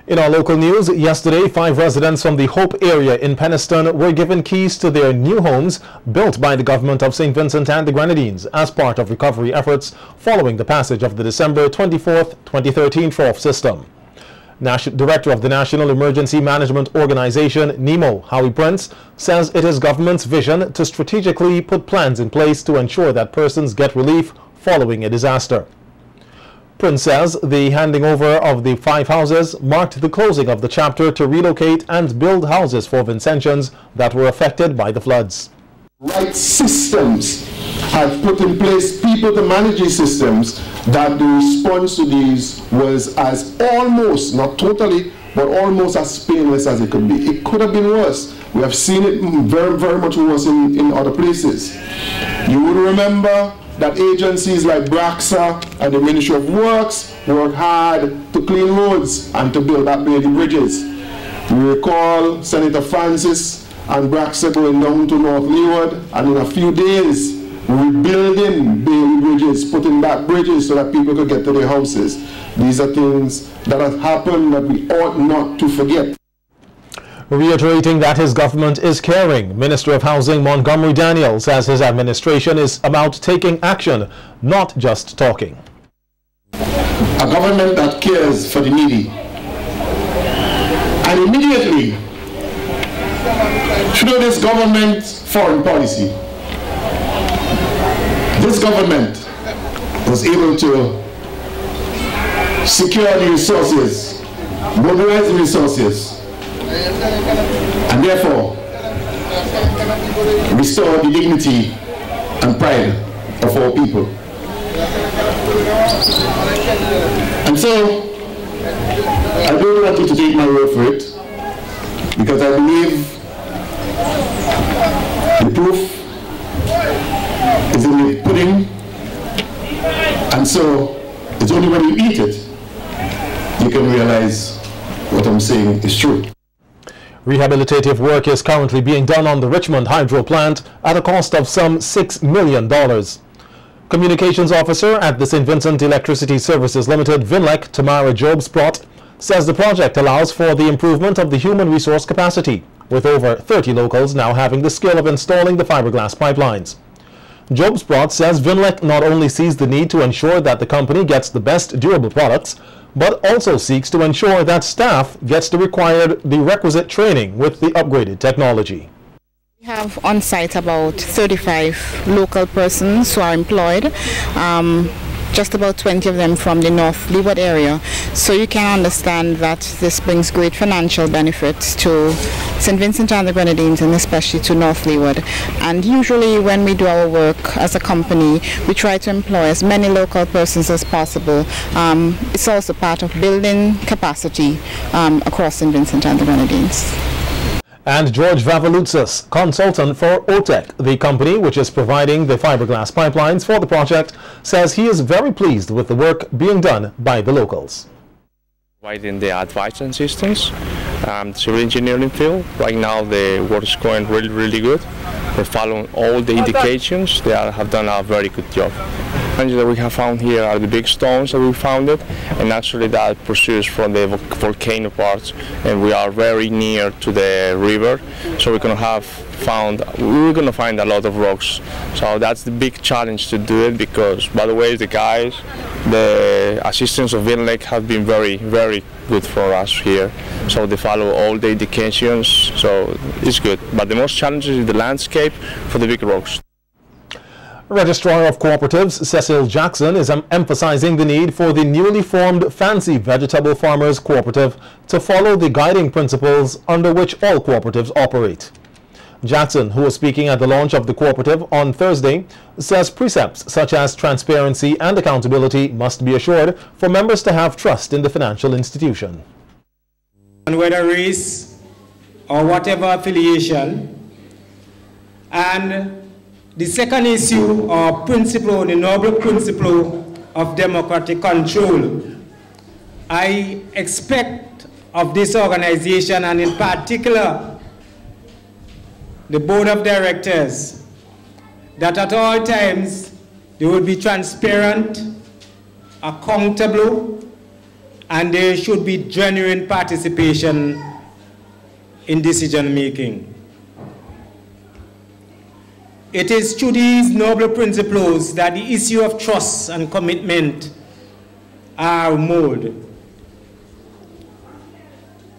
In our local news, yesterday, 5 residents from the Hope area in Penistone were given keys to their new homes built by the government of St. Vincent and the Grenadines as part of recovery efforts following the passage of the December 24, 2013 FROF system. Director of the National Emergency Management Organization, NEMO, Howie Prince, says it is government's vision to strategically put plans in place to ensure that persons get relief following a disaster. Prince says the handing over of the 5 houses marked the closing of the chapter to relocate and build houses for Vincentians that were affected by the floods. Right systems have put in place people to manage these systems that the response to these was as almost, not totally, but almost as painless as it could be. It could have been worse. We have seen it very, very much worse in other places. You would remember that agencies like BRAXA and the Ministry of Works worked hard to clean roads and to build up Bailey bridges. We recall Senator Francis and BRAXA going down to North Leeward and in a few days rebuilding Bailey bridges, putting back bridges so that people could get to their houses. These are things that have happened that we ought not to forget. Reiterating that his government is caring, Minister of Housing Montgomery Daniel says his administration is about taking action, not just talking. A government that cares for the needy. And immediately, through this government's foreign policy, this government was able to secure the resources, mobilize the resources, and therefore restore the dignity and pride of our people. And so I don't want you to take my word for it, because I believe the proof is in the pudding, and so it's only when you eat it you can realize what I'm saying is true. Rehabilitative work is currently being done on the Richmond Hydro plant at a cost of some $6 million. Communications officer at the St. Vincent Electricity Services Limited, VINLEC, Tamara Jobs-Sprott, says the project allows for the improvement of the human resource capacity, with over 30 locals now having the skill of installing the fiberglass pipelines. Jobs-Sprott says VINLEC not only sees the need to ensure that the company gets the best durable products, but also seeks to ensure that staff gets the requisite training with the upgraded technology. We have on site about 35 local persons who are employed, just about 20 of them from the North Leeward area. So you can understand that this brings great financial benefits to St. Vincent and the Grenadines, and especially to North Leeward. And usually when we do our work as a company, we try to employ as many local persons as possible. It's also part of building capacity across St. Vincent and the Grenadines. And George Vavaloutsas, consultant for OTEC, the company which is providing the fiberglass pipelines for the project, says he is very pleased with the work being done by the locals. Providing the advice and assistance, civil engineering field. Right now the work is going really good. They're following all the indications. They have done a very good job. And that we have found here are the big stones that we found it, and actually that proceeds from the volcano parts, and we are very near to the river, so we're going to find a lot of rocks. So that's the big challenge to do it, because by the way, the guys, the assistants of VINLEC have been very good for us here. So they follow all the indications, so it's good. But the most challenging is the landscape for the big rocks. Registrar of Cooperatives Cecil Jackson is emphasizing the need for the newly formed Fancy Vegetable Farmers Cooperative to follow the guiding principles under which all cooperatives operate. Jackson, who was speaking at the launch of the cooperative on Thursday, says precepts such as transparency and accountability must be assured for members to have trust in the financial institution. And whether race or whatever affiliation, and the second issue or principle, the noble principle of democratic control. I expect of this organization, and in particular the board of directors, that at all times they will be transparent, accountable, and there should be genuine participation in decision making. It is through these noble principles that the issue of trust and commitment are molded.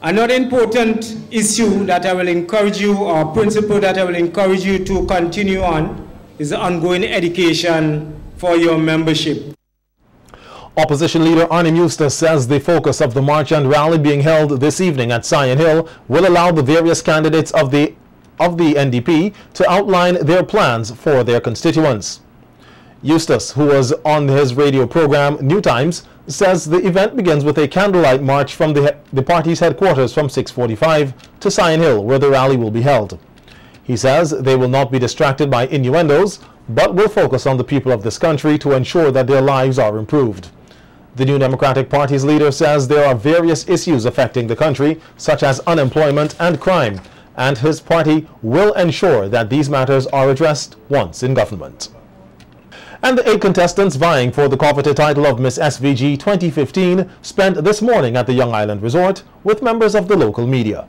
Another important issue that I will encourage you, or principle that I will encourage you to continue on, is the ongoing education for your membership. Opposition leader Arnim Eustace says the focus of the march and rally being held this evening at Sion Hill will allow the various candidates of the NDP to outline their plans for their constituents. Eustace, who was on his radio program New Times, says the event begins with a candlelight march from the party's headquarters from 6:45 to Sion Hill, where the rally will be held. He says they will not be distracted by innuendos, but will focus on the people of this country to ensure that their lives are improved. The New Democratic Party's leader says there are various issues affecting the country, such as unemployment and crime, and his party will ensure that these matters are addressed once in government. And the 8 contestants vying for the coveted title of Miss SVG 2015 spent this morning at the Young Island Resort with members of the local media.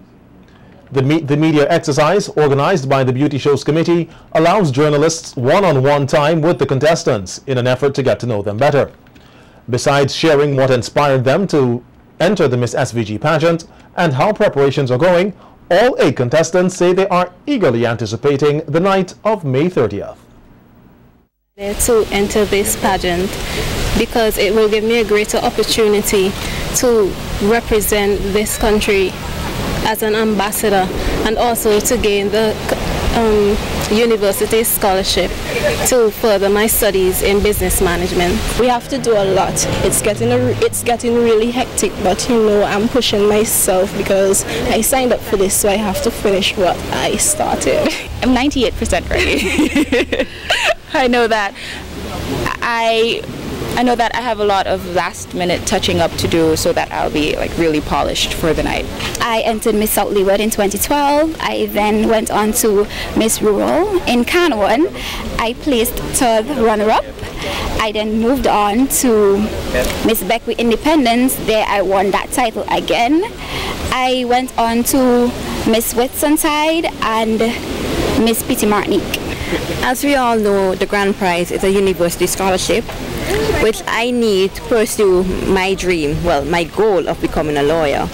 The media exercise, organized by the Beauty Shows Committee, allows journalists one-on-one time with the contestants in an effort to get to know them better. Besides sharing what inspired them to enter the Miss SVG pageant and how preparations are going, all 8 contestants say they are eagerly anticipating the night of May 30th. To enter this pageant because it will give me a greater opportunity to represent this country as an ambassador, and also to gain the university scholarship to further my studies in business management. We have to do a lot. It's getting really hectic, but you know, I'm pushing myself because I signed up for this, so I have to finish what I started. I'm 98% ready. I know that I have a lot of last-minute touching up to do, so that I'll be like really polished for the night. I entered Miss South Leeward in 2012. I then went on to Miss Rural in Canwan. I placed 3rd runner-up. I then moved on to Miss Beckwith Independence. There I won that title again. I went on to Miss Whitsuntide and Miss Petite Martinique. As we all know, the grand prize is a university scholarship, which I need to pursue my dream, well, my goal of becoming a lawyer.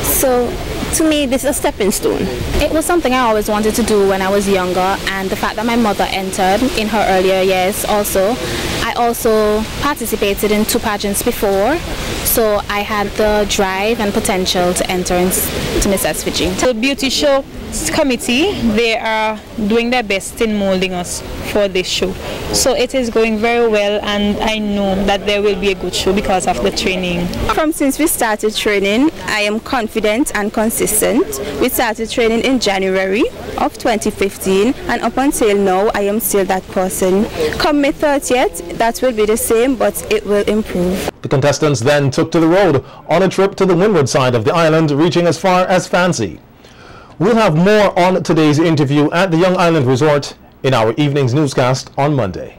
So, to me, this is a stepping stone. It was something I always wanted to do when I was younger, and the fact that my mother entered in her earlier years also. I also participated in 2 pageants before, so I had the drive and potential to enter into Miss SVG. The Beauty Show Committee, they are doing their best in molding us for this show. So it is going very well, and I know that there will be a good show because of the training. Since we started training, I am confident and consistent. We started training in January of 2015, and up until now, I am still that person. Come May 30th, that will be the same, but it will improve. The contestants then took to the road on a trip to the windward side of the island, reaching as far as Fancy. We'll have more on today's interview at the Young Island Resort in our evening's newscast on Monday.